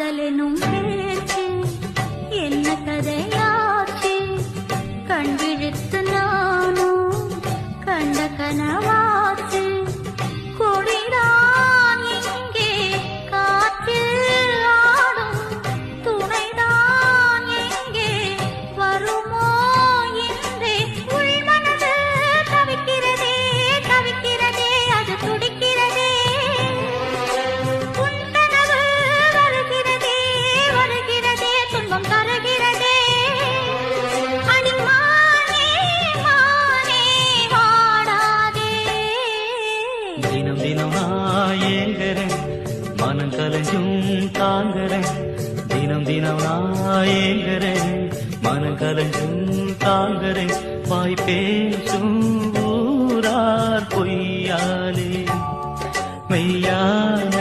காதலெனும் பேச்சு என்ன கதையாச்சு கண் விழித்து நானும் கண்ட கனவாச்சு கொடிதான் எங்கே காற்றில் ஆடும் துணைதான் எங்கே வருமோ என்றே உள்மனது தவிக்கிறதே தவிக்கிறதே அது துடிக்கிறதே உன் கனவு வருகிறதே வருகிறதே துன்பம் தருகிறதே அடிமானே மானே வாடாதே தினம் தினம் நான் ஏங்குறேன் மனம் கலைஞ்சும் தாங்குறேன் தினம் தினம் நான் ஏங்குறேன் மனம் கலைஞ்சும் தாங்குறேன் வாய் பேசும் ஊரார் பொய்யாலே மெய்யாலே